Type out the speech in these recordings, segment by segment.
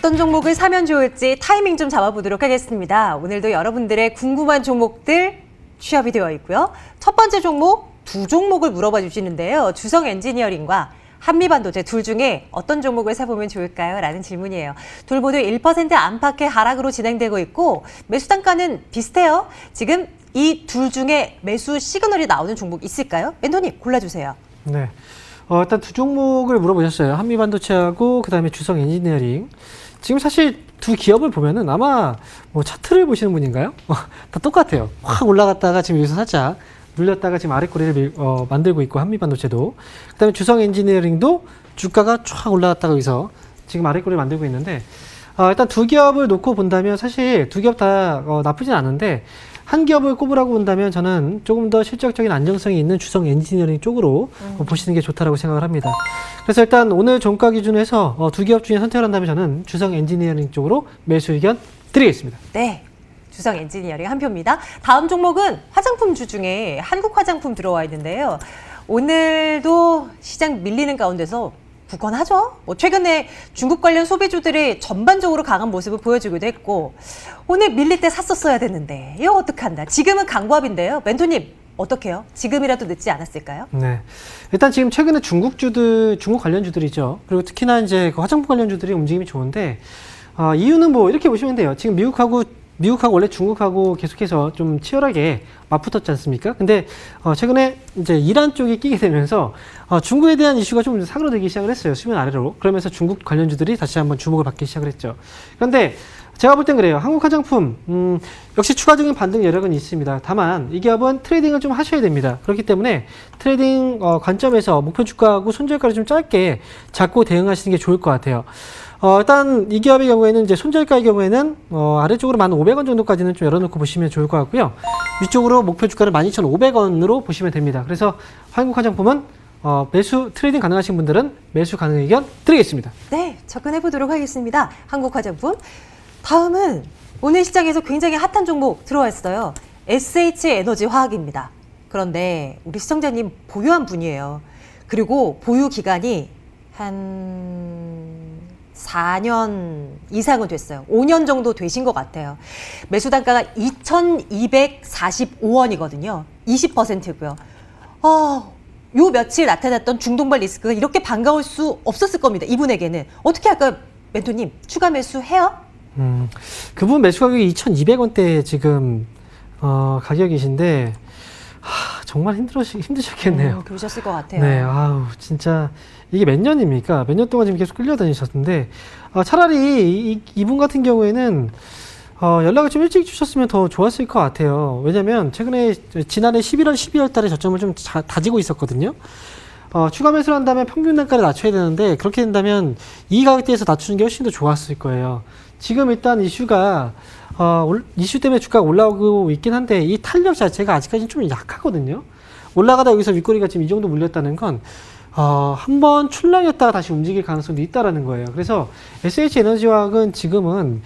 어떤 종목을 사면 좋을지 타이밍 좀 잡아보도록 하겠습니다. 오늘도 여러분들의 궁금한 종목들 취합이 되어 있고요. 첫 번째 종목, 두 종목을 물어봐 주시는데요. 주성 엔지니어링과 한미반도체 둘 중에 어떤 종목을 사보면 좋을까요? 라는 질문이에요. 둘 모두 1% 안팎의 하락으로 진행되고 있고 매수 단가는 비슷해요. 지금 이 둘 중에 매수 시그널이 나오는 종목 있을까요? 멘토님 골라주세요. 네. 일단 두 종목을 물어보셨어요. 한미반도체하고 그다음에 주성 엔지니어링. 지금 사실 두 기업을 보면은 아마 뭐 차트를 보시는 분인가요? 다 똑같아요. 확 올라갔다가 지금 여기서 살짝 눌렸다가 지금 아랫꼬리를 만들고 있고 한미반도체도. 그다음에 주성 엔지니어링도 주가가 쫙 올라갔다가 여기서 지금 아랫꼬리를 만들고 있는데 일단 두 기업을 놓고 본다면 사실 두 기업 다 나쁘진 않은데 한 기업을 꼽으라고 본다면 저는 조금 더 실적적인 안정성이 있는 주성 엔지니어링 쪽으로 보시는 게 좋다라고 생각을 합니다. 그래서 일단 오늘 종가 기준으로 해서 두 기업 중에 선택을 한다면 저는 주성 엔지니어링 쪽으로 매수 의견 드리겠습니다. 네. 주성 엔지니어링 한 표입니다. 다음 종목은 화장품주 중에 한국 화장품 들어와 있는데요. 오늘도 시장 밀리는 가운데서 굳건하죠. 최근에 중국 관련 소비주들이 전반적으로 강한 모습을 보여주기도 했고 오늘 밀릴 때 샀었어야 되는데 이거 어떡한다. 지금은 강보합인데요. 멘토님 어떡해요? 지금이라도 늦지 않았을까요? 네. 일단 지금 최근에 중국 관련주들이죠. 그리고 특히나 이제 그 화장품 관련주들이 움직임이 좋은데 이유는 뭐 이렇게 보시면 돼요. 지금 미국하고 원래 중국하고 계속해서 좀 치열하게 맞붙었지 않습니까? 근데 최근에 이제 이란 쪽이 끼게 되면서 중국에 대한 이슈가 좀 사그러들기 시작을 했어요. 수면 아래로. 그러면서 중국 관련주들이 다시 한번 주목을 받기 시작을 했죠. 그런데 제가 볼 땐 그래요. 한국 화장품 역시 추가적인 반등 여력은 있습니다. 다만 이 기업은 트레이딩을 좀 하셔야 됩니다. 그렇기 때문에 트레이딩 관점에서 목표 주가하고 손절가를 좀 짧게 잡고 대응하시는 게 좋을 것 같아요. 일단 이 기업의 경우에는 이제 손절가의 경우에는 아래쪽으로 1,500원 정도까지는 좀 열어놓고 보시면 좋을 것 같고요. 위쪽으로 목표 주가를 12,500원으로 보시면 됩니다. 그래서 한국 화장품은 매수 트레이딩 가능하신 분들은 매수 가능 의견 드리겠습니다. 네, 접근해 보도록 하겠습니다. 한국 화장품. 다음은 오늘 시장에서 굉장히 핫한 종목 들어왔어요. SH에너지 화학입니다. 그런데 우리 시청자님 보유한 분이에요. 그리고 보유 기간이 한 4년 이상은 됐어요. 5년 정도 되신 것 같아요. 매수 단가가 2,245원이거든요. 20%고요. 요 며칠 나타났던 중동발 리스크가 이렇게 반가울 수 없었을 겁니다. 이분에게는. 어떻게 할까요? 멘토님, 추가 매수해요? 그분 매수 가격이 2,200원대 지금 가격이신데 정말 힘드셨겠네요. 그러셨을 것 같아요. 네, 진짜 이게 몇 년입니까? 몇 년 동안 지금 계속 끌려다니셨는데 차라리 이분 같은 경우에는 연락을 좀 일찍 주셨으면 더 좋았을 것 같아요. 왜냐면 최근에 지난해 11월, 12월 달에 저점을 좀 다지고 있었거든요. 추가 매수를 한다면 평균 단가를 낮춰야 되는데 그렇게 된다면 이 가격대에서 낮추는 게 훨씬 더 좋았을 거예요. 지금 일단 이슈가 이슈 때문에 주가가 올라오고 있긴 한데 이 탄력 자체가 아직까지는 좀 약하거든요. 올라가다 여기서 윗꼬리가 지금 이 정도 물렸다는 건 한번 출렁였다가 다시 움직일 가능성도 있다라는 거예요. 그래서 SH에너지화학은 지금은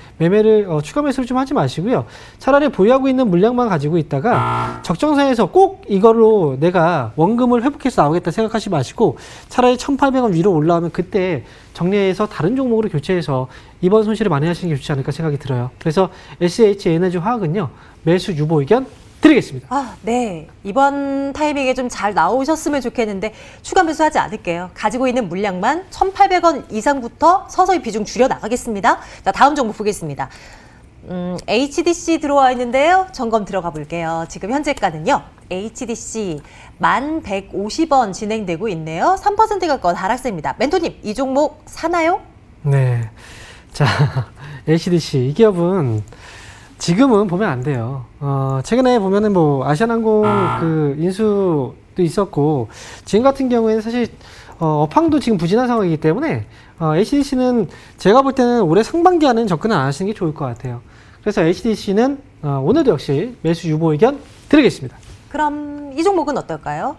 추가 매수를 좀 하지 마시고요. 차라리 보유하고 있는 물량만 가지고 있다가 적정선에서 꼭 이걸로 내가 원금을 회복해서 나오겠다 생각하지 마시고 차라리 1,800원 위로 올라오면 그때 정리해서 다른 종목으로 교체해서 이번 손실을 만회하시는 게 좋지 않을까 생각이 들어요. 그래서 SH에너지화학은요. 매수 유보 의견 드리겠습니다. 네. 이번 타이밍에 좀 잘 나오셨으면 좋겠는데 추가 매수하지 않을게요. 가지고 있는 물량만 1,800원 이상부터 서서히 비중 줄여 나가겠습니다. 자, 다음 종목 보겠습니다. HDC 들어와 있는데요. 점검 들어가 볼게요. 지금 현재가는요. HDC 1,150원 진행되고 있네요. 3% 가까운 하락세입니다. 멘토님, 이 종목 사나요? 네. 자, HDC 이 기업은 지금은 보면 안 돼요. 최근에 보면은 뭐 아시아나항공 그 인수도 있었고 지금 같은 경우에는 사실 업황도 지금 부진한 상황이기 때문에 HDC는 제가 볼 때는 올해 상반기에는 접근을 안 하시는 게 좋을 것 같아요. 그래서 HDC는 오늘도 역시 매수 유보 의견 드리겠습니다. 그럼 이 종목은 어떨까요?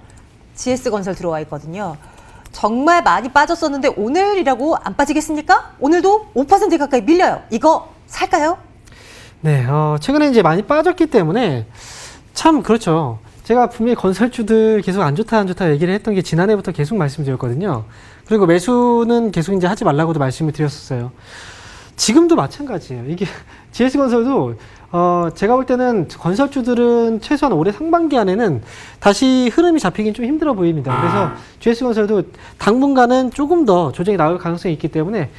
GS건설 들어와 있거든요. 정말 많이 빠졌었는데 오늘이라고 안 빠지겠습니까? 오늘도 5% 가까이 밀려요. 이거 살까요? 네, 최근에 이제 많이 빠졌기 때문에 참 그렇죠. 제가 분명히 건설주들 계속 안 좋다 얘기를 했던 게 지난해부터 계속 말씀드렸거든요. 그리고 매수는 계속 이제 하지 말라고도 말씀을 드렸었어요. 지금도 마찬가지예요. 이게 GS건설도 제가 볼 때는 건설주들은 최소한 올해 상반기 안에는 다시 흐름이 잡히긴 좀 힘들어 보입니다. 그래서 GS건설도 당분간은 조금 더 조정이 나올 가능성이 있기 때문에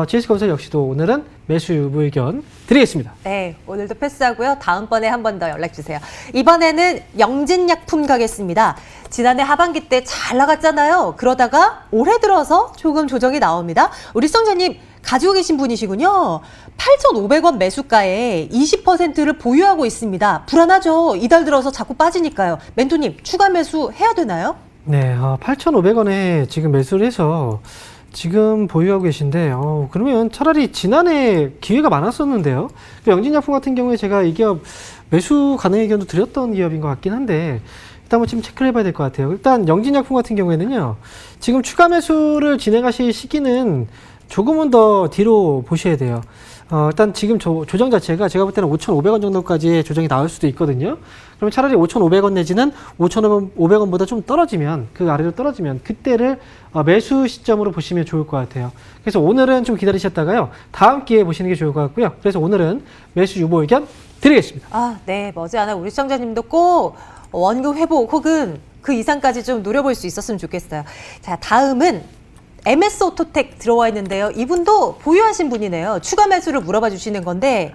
GS건설 역시도 오늘은 매수 유보 의견 드리겠습니다. 네, 오늘도 패스하고요. 다음번에 한 번 더 연락 주세요. 이번에는 영진약품 가겠습니다. 지난해 하반기 때 잘 나갔잖아요. 그러다가 올해 들어서 조금 조정이 나옵니다. 우리 시청자님 가지고 계신 분이시군요. 8,500원 매수가에 20%를 보유하고 있습니다. 불안하죠? 이달 들어서 자꾸 빠지니까요. 멘토님, 추가 매수 해야 되나요? 네, 8,500원에 지금 매수를 해서 지금 보유하고 계신데, 그러면 차라리 지난해 기회가 많았었는데요. 영진약품 같은 경우에 제가 이 기업 매수 가능 의견도 드렸던 기업인 것 같긴 한데, 일단 한번 지금 체크를 해봐야 될 것 같아요. 일단 영진약품 같은 경우에는요, 지금 추가 매수를 진행하실 시기는 조금은 더 뒤로 보셔야 돼요. 일단 지금 조정 자체가 제가 볼 때는 5,500원 정도까지의 조정이 나올 수도 있거든요. 그러면 차라리 5,500원 내지는 5,500원보다 좀 떨어지면, 그 아래로 떨어지면 그때를 매수 시점으로 보시면 좋을 것 같아요. 그래서 오늘은 좀 기다리셨다가요, 다음 기회에 보시는 게 좋을 것 같고요. 그래서 오늘은 매수 유보 의견 드리겠습니다. 아, 네. 머지않아 우리 시청자님도 꼭 원금 회복 혹은 그 이상까지 좀 노려볼 수 있었으면 좋겠어요. 자, 다음은 MS 오토텍 들어와 있는데요. 이분도 보유하신 분이네요. 추가 매수를 물어봐 주시는 건데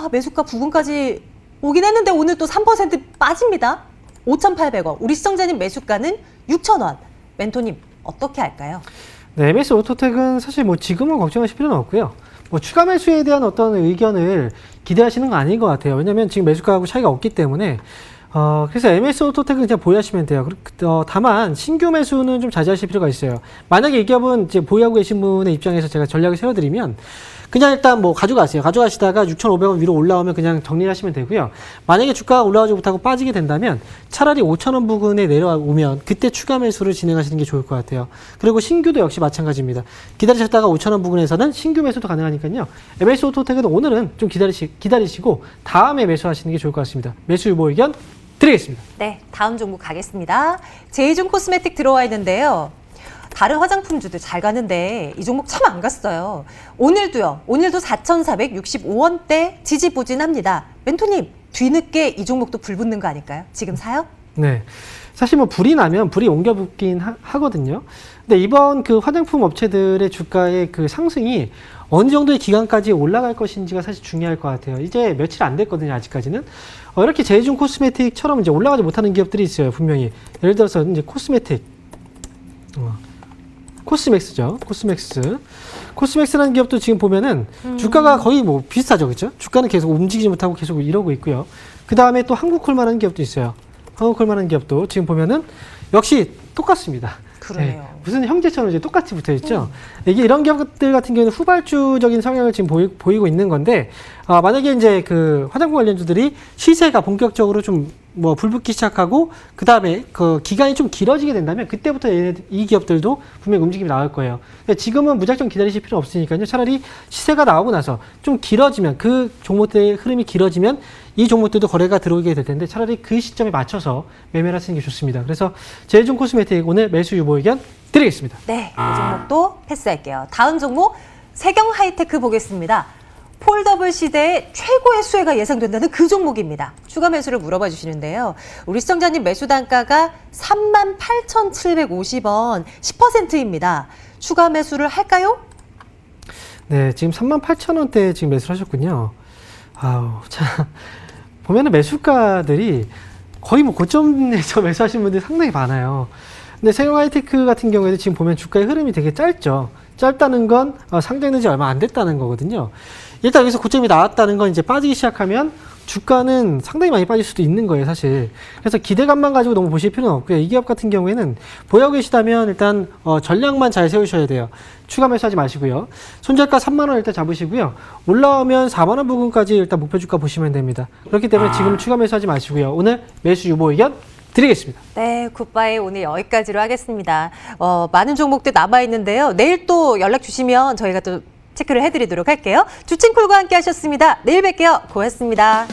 매수가 부근까지 오긴 했는데 오늘 또 3% 빠집니다. 5,800원. 우리 시청자님 매수가는 6,000원. 멘토님 어떻게 할까요? 네, MS 오토텍은 사실 뭐 지금은 걱정하실 필요는 없고요. 뭐 추가 매수에 대한 어떤 의견을 기대하시는 건 아닌 것 같아요. 왜냐하면 지금 매수가하고 차이가 없기 때문에 그래서 MS 오토텍은 그냥 보유하시면 돼요. 다만 신규 매수는 좀 자제하실 필요가 있어요. 만약에 이 기업은 이제 보유하고 계신 분의 입장에서 제가 전략을 세워드리면 그냥 일단 뭐 가져가세요. 가져가시다가 6,500원 위로 올라오면 그냥 정리를 하시면 되고요. 만약에 주가가 올라가지 못하고 빠지게 된다면 차라리 5,000원 부근에 내려오면 그때 추가 매수를 진행하시는 게 좋을 것 같아요. 그리고 신규도 역시 마찬가지입니다. 기다리셨다가 5,000원 부근에서는 신규 매수도 가능하니까요. MS 오토텍은 오늘은 좀 기다리시고 다음에 매수하시는 게 좋을 것 같습니다. 매수 유보 의견 드리겠습니다. 네, 다음 종목 가겠습니다. 제이준 코스메틱 들어와 있는데요. 다른 화장품주들 잘 가는데 이 종목 참 안 갔어요. 오늘도요. 오늘도 4,465원대 지지부진합니다. 멘토님, 뒤늦게 이 종목도 불 붙는 거 아닐까요? 지금 사요? 네. 사실 뭐 불이 나면 불이 옮겨 붙긴 하거든요. 근데 이번 그 화장품 업체들의 주가의 그 상승이 어느 정도의 기간까지 올라갈 것인지가 사실 중요할 것 같아요. 이제 며칠 안 됐거든요, 아직까지는. 이렇게 제이준 코스메틱처럼 이제 올라가지 못하는 기업들이 있어요, 분명히. 예를 들어서 이제 코스메틱. 코스맥스죠. 코스맥스라는 기업도 지금 보면은 주가가 거의 뭐 비슷하죠. 그렇죠? 주가는 계속 움직이지 못하고 계속 이러고 있고요. 그 다음에 또 한국콜마라는 기업도 있어요. 한국콜마라는 기업도 지금 보면은 역시 똑같습니다. 그러네요. 네, 무슨 형제처럼 이제 똑같이 붙어 있죠. 이게 이런 기업들 같은 경우는 후발주적인 성향을 지금 보이고 있는 건데, 만약에 이제 그 화장품 관련주들이 시세가 본격적으로 좀 뭐 불붙기 시작하고 그 다음에 그 기간이 좀 길어지게 된다면 그때부터 이 기업들도 분명히 움직임이 나올 거예요. 그러니까 지금은 무작정 기다리실 필요 없으니까요. 차라리 시세가 나오고 나서 좀 길어지면, 그 종목들의 흐름이 길어지면 이 종목들도 거래가 들어오게 될 텐데 차라리 그 시점에 맞춰서 매매를 하시는 게 좋습니다. 그래서 제이준 코스메틱 오늘 매수 유보 의견 드리겠습니다. 네, 이 종목도 패스할게요. 다음 종목 세경 하이테크 보겠습니다. 폴더블 시대의 최고의 수혜가 예상된다는 그 종목입니다. 추가 매수를 물어봐 주시는데요. 우리 시청자님 매수 단가가 38,750원, 10%입니다. 추가 매수를 할까요? 네, 지금 38,000원대 지금 매수를 하셨군요. 자, 보면은 매수가들이 거의 뭐 고점에서 매수하신 분들이 상당히 많아요. 근데 세경 하이테크 같은 경우에는 지금 보면 주가의 흐름이 되게 짧죠. 짧다는 건 상장된 지 얼마 안 됐다는 거거든요. 일단 여기서 고점이 나왔다는 건 이제 빠지기 시작하면 주가는 상당히 많이 빠질 수도 있는 거예요, 사실. 그래서 기대감만 가지고 너무 보실 필요는 없고요. 이 기업 같은 경우에는 보유하고 계시다면 일단 전략만 잘 세우셔야 돼요. 추가 매수하지 마시고요. 손절가 3만 원 일단 잡으시고요. 올라오면 4만 원 부근까지 일단 목표 주가 보시면 됩니다. 그렇기 때문에 지금 추가 매수하지 마시고요. 오늘 매수 유보 의견 드리겠습니다. 네, 굿바이 오늘 여기까지로 하겠습니다. 많은 종목들 남아있는데요. 내일 또 연락 주시면 저희가 또 체크를 해드리도록 할게요. 주친콜과 함께 하셨습니다. 내일 뵐게요. 고맙습니다.